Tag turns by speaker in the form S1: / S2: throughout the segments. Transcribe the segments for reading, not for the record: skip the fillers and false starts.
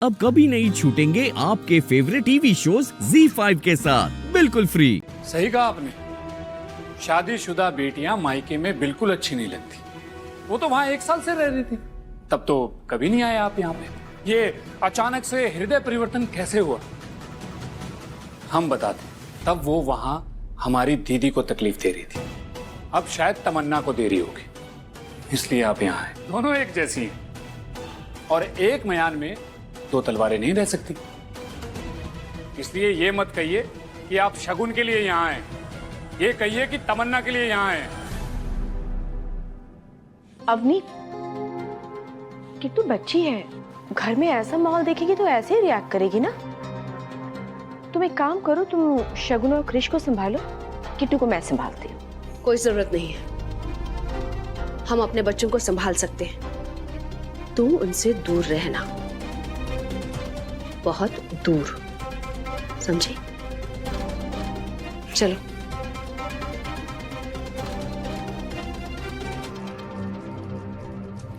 S1: अब कभी नहीं छूटेंगे आपके फेवरेट टीवी शोज ZEE5 के साथ बिल्कुल फ्री।
S2: सही कहा आपने, शादीशुदा बेटियां मायके में बिल्कुल अच्छी नहीं लगती। वो तो वहां 1 साल से रह रही थी, तब तो कभी नहीं आए आप यहाँ पे। ये अचानक से हृदय परिवर्तन कैसे हुआ? हम बताते। तब वो वहां हमारी दीदी को तकलीफ दे रही थी, अब शायद तमन्ना को दे रही होगी, इसलिए आप यहाँ आए। दोनों एक जैसी हैं, और एक मयान में 2 तलवारें नहीं रह सकती। इसलिए ये मत कहिए कि आप शगुन के लिए यहाँ आए, ये कहिए कि तमन्ना के लिए यहाँ आए।
S3: अवनी, किट्टू बच्ची है, घर में ऐसा माहौल देखेगी तो ऐसे ही रिएक्ट करेगी ना। तुम एक काम करो, तुम शगुन और क्रिश को संभालो, किट्टू को मैं संभालती हूँ।
S4: कोई जरूरत नहीं है, हम अपने बच्चों को संभाल सकते हैं। तुम उनसे दूर रहना, बहुत दूर, समझे? चलो।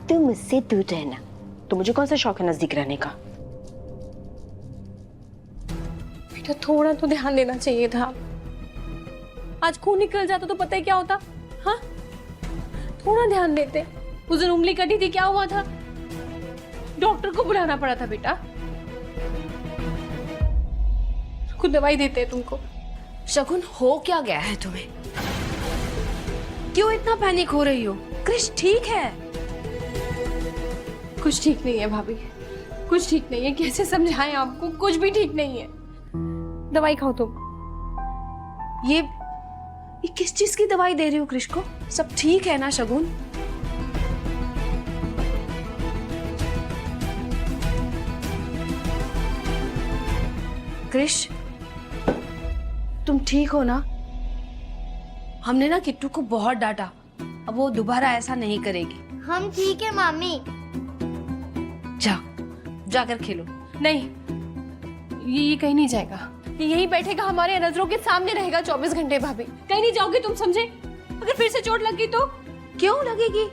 S3: तुम मुझसे दूर रहना, तो मुझे कौन सा शौक है नजदीक रहने का?
S5: बेटा थोड़ा तो ध्यान देना चाहिए था। आज खून निकल जाता तो पता है क्या होता? हाँ, थोड़ा ध्यान देते। उस दिन उंगली कटी थी, क्या हुआ था? डॉक्टर को बुलाना पड़ा था बेटा। खुद दवाई देते हैं तुमको।
S4: शगुन, हो क्या गया है तुम्हें? क्यों इतना पैनिक हो रही हो? क्रिश ठीक है?
S5: कुछ ठीक नहीं है भाभी, कुछ ठीक नहीं है। कैसे समझाएं आपको? कुछ भी ठीक नहीं है। दवाई खाओ तुम।
S4: ये किस चीज की दवाई दे रही हो क्रिश को? सब ठीक है ना शगुन? क्रिश, तुम ठीक हो ना? हमने ना किट्टू को बहुत डांटा, अब वो दोबारा ऐसा नहीं करेगी।
S6: हम ठीक है मामी।
S4: जाकर खेलो।
S5: नहीं, ये कहीं नहीं जाएगा, ये यहीं बैठेगा, हमारे नजरों के सामने रहेगा 24 घंटे। भाभी कहीं नहीं जाओगे तुम, समझे? अगर फिर से चोट लगी तो?
S4: क्यों लगेगी?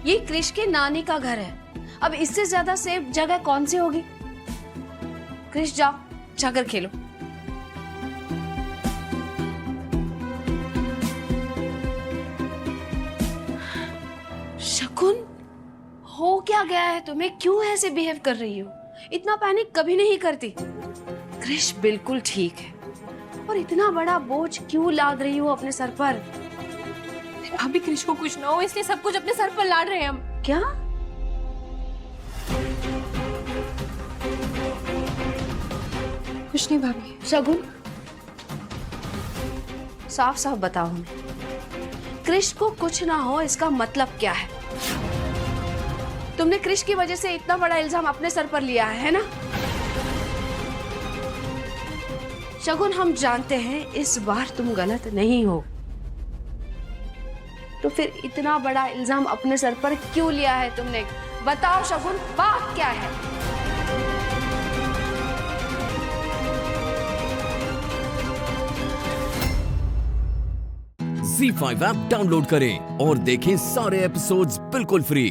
S4: ये क्रिश के नानी का घर है, अब इससे ज्यादा सेफ जगह कौन सी होगी? क्रिश जाओ, जाकर खेलो। शकुन, हो क्या गया है तुम्हें? क्यों ऐसे बिहेव कर रही हो? इतना पैनिक कभी नहीं करती। क्रिश बिल्कुल ठीक है, और इतना बड़ा बोझ क्यों लाद रही हो अपने सर पर?
S5: भाभी क्रिश को कुछ ना हो इसलिए सब कुछ अपने सर पर लाद रहे हैं हम।
S4: क्या?
S5: कुछ नहीं भाभी।
S4: शगुन, साफ साफ बताओ हमें, क्रिश को कुछ ना हो इसका मतलब क्या है? तुमने क्रिश की वजह से इतना बड़ा इल्जाम अपने सर पर लिया है ना? शगुन, हम जानते हैं इस बार तुम गलत नहीं हो, तो फिर इतना बड़ा इल्जाम अपने सर पर क्यों लिया है तुमने? बताओ शगुन, बात क्या है?
S1: ZEE5 ऐप डाउनलोड करें और देखें सारे एपिसोड्स बिल्कुल फ्री।